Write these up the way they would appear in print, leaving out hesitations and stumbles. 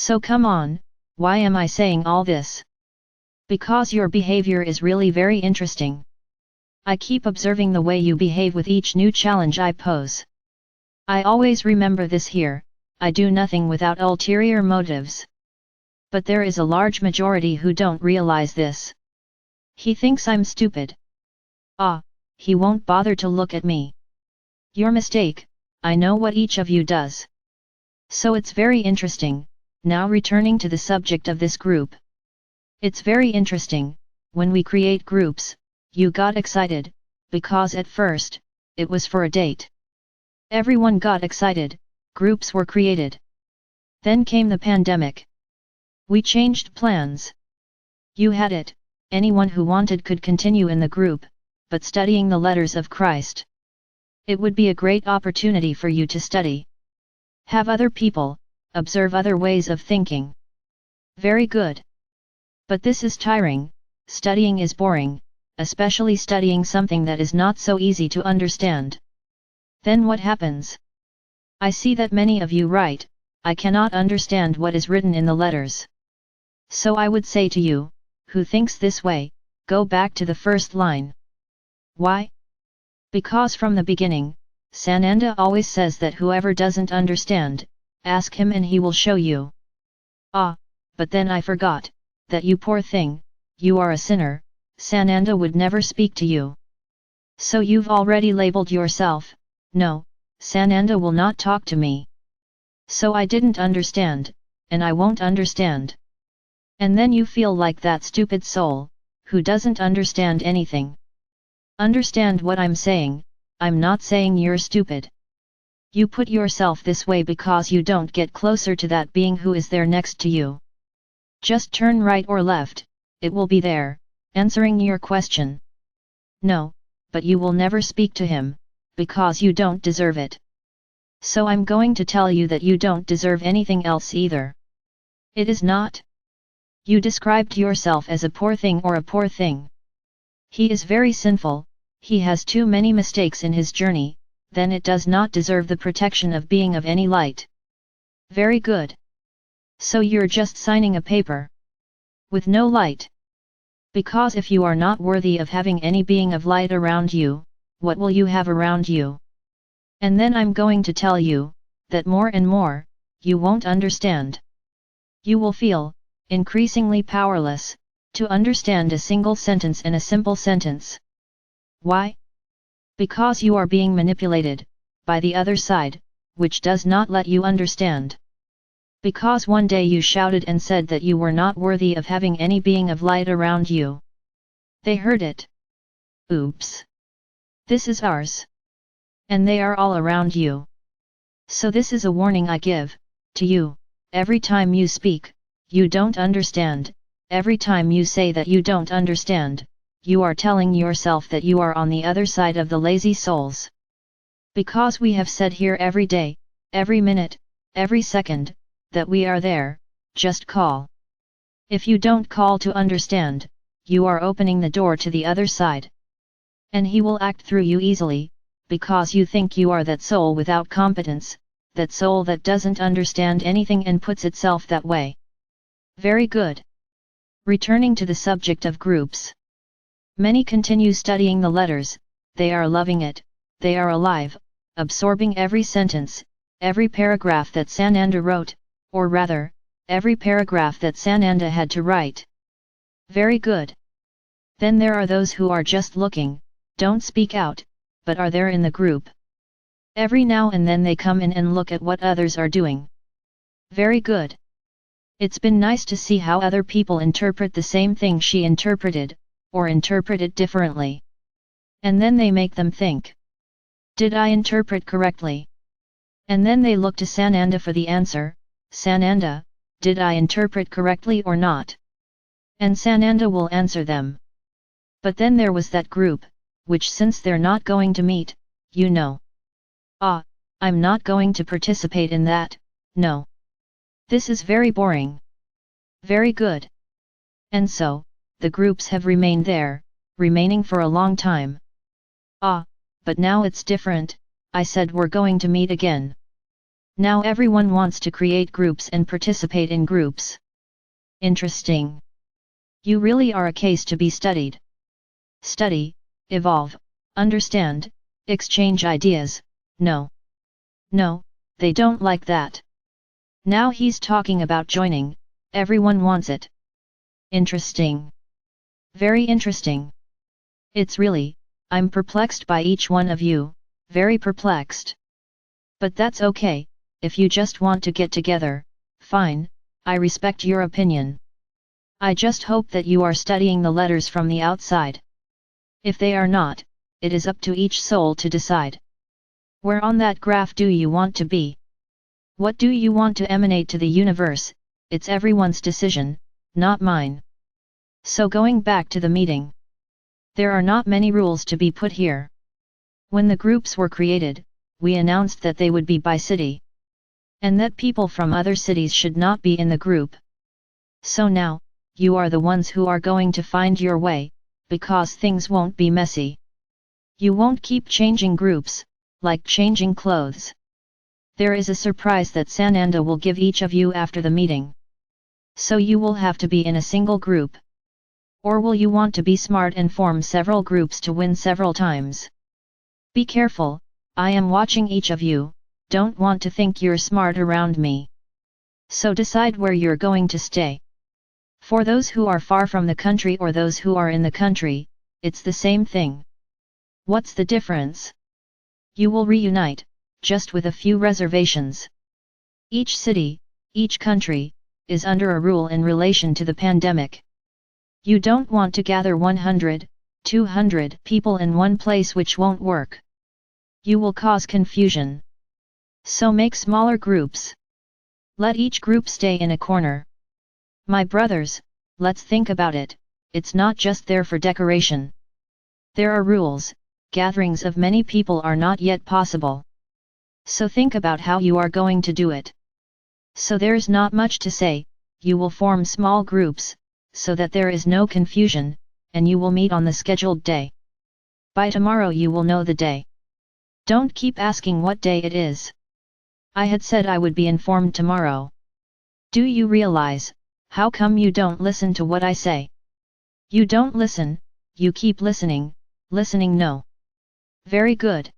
So come on, why am I saying all this? Because your behavior is really very interesting. I keep observing the way you behave with each new challenge I pose. I always remember this here, I do nothing without ulterior motives. But there is a large majority who don't realize this. He thinks I'm stupid. He won't bother to look at me. Your mistake, I know what each of you does. So it's very interesting, now returning to the subject of this group. It's very interesting, when we create groups, you got excited, because at first, it was for a date. Everyone got excited, groups were created. Then came the pandemic. We changed plans. You had it, anyone who wanted could continue in the group, but studying the letters of Christ. It would be a great opportunity for you to study. Have other people, observe other ways of thinking. Very good. But this is tiring, studying is boring, especially studying something that is not so easy to understand. Then what happens? I see that many of you write, I cannot understand what is written in the letters. So I would say to you, who thinks this way, go back to the first line. Why? Because from the beginning, Sananda always says that whoever doesn't understand, ask him and he will show you. But then I forgot, that you poor thing, you are a sinner, Sananda would never speak to you. So you've already labeled yourself, no, Sananda will not talk to me. So I didn't understand, and I won't understand. And then you feel like that stupid soul, who doesn't understand anything. Understand what I'm saying, I'm not saying you're stupid. You put yourself this way because you don't get closer to that being who is there next to you. Just turn right or left, it will be there, answering your question. No, but you will never speak to him, because you don't deserve it. So I'm going to tell you that you don't deserve anything else either. It is not. You described yourself as a poor thing or a poor thing. He is very sinful, he has too many mistakes in his journey, then it does not deserve the protection of being of any light. Very good. So you're just signing a paper. With no light. Because if you are not worthy of having any being of light around you, what will you have around you? And then I'm going to tell you, that more and more, you won't understand. You will feel, increasingly powerless, to understand a single sentence and a simple sentence. Why? Because you are being manipulated, by the other side, which does not let you understand. Because one day you shouted and said that you were not worthy of having any being of light around you. They heard it. Oops. This is ours. And they are all around you. So this is a warning I give, to you, every time you speak, you don't understand, every time you say that you don't understand, you are telling yourself that you are on the other side of the lazy souls. Because we have said here every day, every minute, every second, that we are there, just call. If you don't call to understand, you are opening the door to the other side. And he will act through you easily, because you think you are that soul without competence, that soul that doesn't understand anything and puts itself that way. Very good. Returning to the subject of groups. Many continue studying the letters, they are loving it, they are alive, absorbing every sentence, every paragraph that Sananda wrote, or rather, every paragraph that Sananda had to write. Very good. Then there are those who are just looking, don't speak out, but are there in the group. Every now and then they come in and look at what others are doing. Very good. It's been nice to see how other people interpret the same thing she interpreted, or interpret it differently. And then they make them think. Did I interpret correctly? And then they look to Sananda for the answer, Sananda, did I interpret correctly or not? And Sananda will answer them. But then there was that group, which since they're not going to meet, you know. I'm not going to participate in that, no. This is very boring. Very good. And so, the groups have remained there, remaining for a long time. But now it's different, I said we're going to meet again. Now everyone wants to create groups and participate in groups. Interesting. You really are a case to be studied. Study, evolve, understand, exchange ideas. No. No, they don't like that. Now he's talking about joining, everyone wants it. Interesting. Very interesting. It's really, I'm perplexed by each one of you, very perplexed. But that's okay, if you just want to get together, fine, I respect your opinion. I just hope that you are studying the letters from the outside. If they are not, it is up to each soul to decide. Where on that graph do you want to be? What do you want to emanate to the universe? It's everyone's decision, not mine. So going back to the meeting. There are not many rules to be put here. When the groups were created, we announced that they would be by city. And that people from other cities should not be in the group. So now, you are the ones who are going to find your way, because things won't be messy. You won't keep changing groups, like changing clothes. There is a surprise that Sananda will give each of you after the meeting. So you will have to be in a single group. Or will you want to be smart and form several groups to win several times? Be careful, I am watching each of you, don't want to think you're smart around me. So decide where you're going to stay. For those who are far from the country or those who are in the country, it's the same thing. What's the difference? You will reunite, just with a few reservations. Each city, each country, is under a rule in relation to the pandemic. You don't want to gather 100, 200 people in one place, which won't work. You will cause confusion. So make smaller groups. Let each group stay in a corner. My brothers, let's think about it, it's not just there for decoration. There are rules, gatherings of many people are not yet possible. So think about how you are going to do it. So there's not much to say, you will form small groups, so that there is no confusion, and you will meet on the scheduled day. By tomorrow you will know the day. Don't keep asking what day it is. I had said I would be informed tomorrow. Do you realize, how come you don't listen to what I say? You don't listen, you keep listening no. Very good.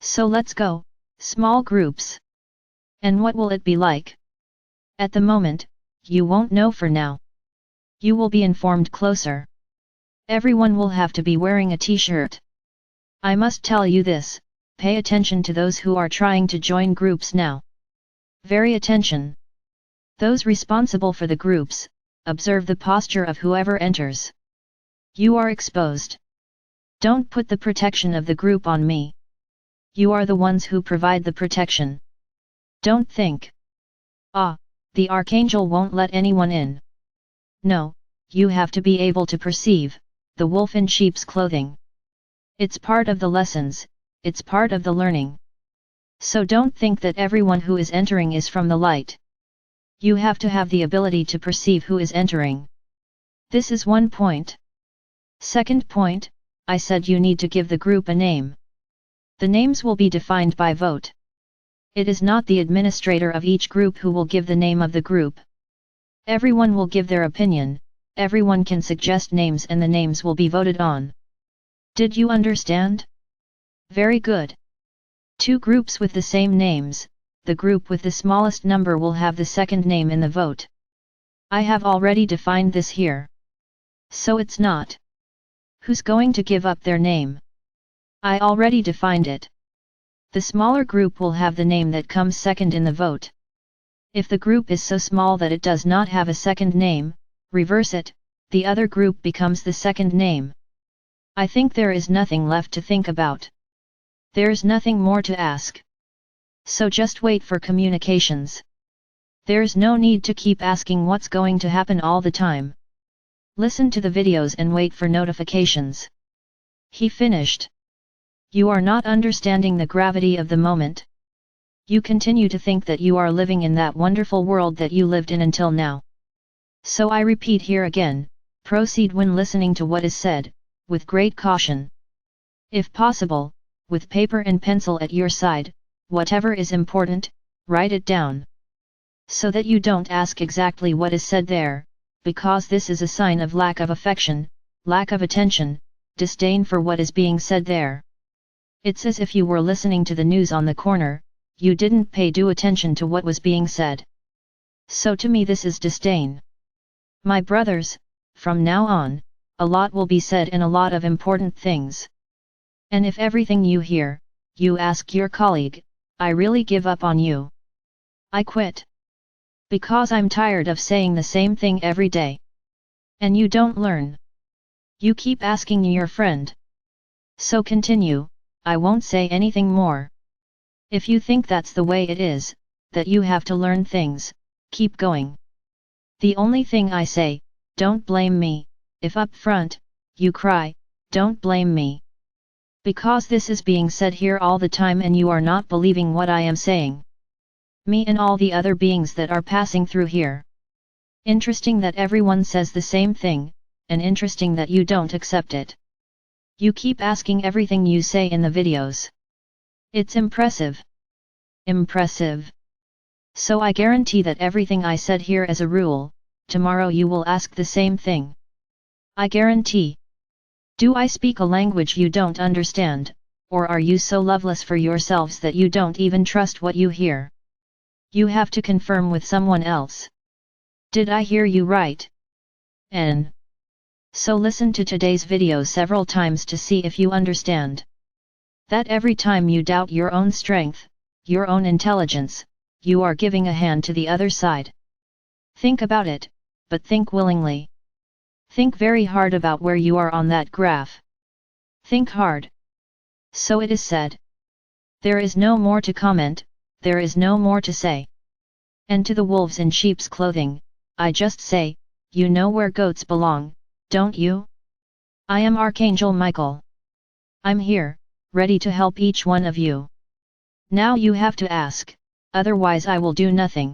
So let's go, small groups. And what will it be like? At the moment, you won't know for now. You will be informed closer. Everyone will have to be wearing a t-shirt. I must tell you this, pay attention to those who are trying to join groups now. Very attention. Those responsible for the groups, observe the posture of whoever enters. You are exposed. Don't put the protection of the group on me. You are the ones who provide the protection. Don't think, the Archangel won't let anyone in. No, you have to be able to perceive, the wolf in sheep's clothing. It's part of the lessons, it's part of the learning. So don't think that everyone who is entering is from the light. You have to have the ability to perceive who is entering. This is one point. Second point, I said you need to give the group a name. The names will be defined by vote. It is not the administrator of each group who will give the name of the group. Everyone will give their opinion, everyone can suggest names and the names will be voted on. Did you understand? Very good. Two groups with the same names, the group with the smallest number will have the second name in the vote. I have already defined this here. So it's not. Who's going to give up their name? I already defined it. The smaller group will have the name that comes second in the vote. If the group is so small that it does not have a second name, reverse it, the other group becomes the second name. I think there is nothing left to think about. There's nothing more to ask. So just wait for communications. There's no need to keep asking what's going to happen all the time. Listen to the videos and wait for notifications. He finished. You are not understanding the gravity of the moment. You continue to think that you are living in that wonderful world that you lived in until now. So I repeat here again, proceed when listening to what is said, with great caution. If possible, with paper and pencil at your side, whatever is important, Write it down. So that you don't ask exactly what is said there, because this is a sign of lack of affection, lack of attention, disdain for what is being said there. It's as if you were listening to the news on the corner, you didn't pay due attention to what was being said. So to me this is disdain. My brothers, from now on, a lot will be said and a lot of important things. And if everything you hear, you ask your colleague, I really give up on you. I quit. Because I'm tired of saying the same thing every day. And you don't learn. You keep asking your friend. So continue, I won't say anything more. If you think that's the way it is, that you have to learn things, keep going. The only thing I say, don't blame me, if up front, you cry, don't blame me. Because this is being said here all the time and you are not believing what I am saying. Me and all the other beings that are passing through here. Interesting that everyone says the same thing, and interesting that you don't accept it. You keep asking everything you say in the videos. It's impressive. Impressive. So I guarantee that everything I said here as a rule, tomorrow you will ask the same thing. I guarantee. Do I speak a language you don't understand, or are you so loveless for yourselves that you don't even trust what you hear? You have to confirm with someone else. Did I hear you right? N. So listen to today's video several times to see if you understand. That every time you doubt your own strength, your own intelligence, you are giving a hand to the other side. Think about it, but think willingly. Think very hard about where you are on that graph. Think hard. So it is said. There is no more to comment, there is no more to say. And to the wolves in sheep's clothing, I just say, you know where goats belong, don't you? I am Archangel Michael. I'm here, ready to help each one of you. Now you have to ask, otherwise I will do nothing.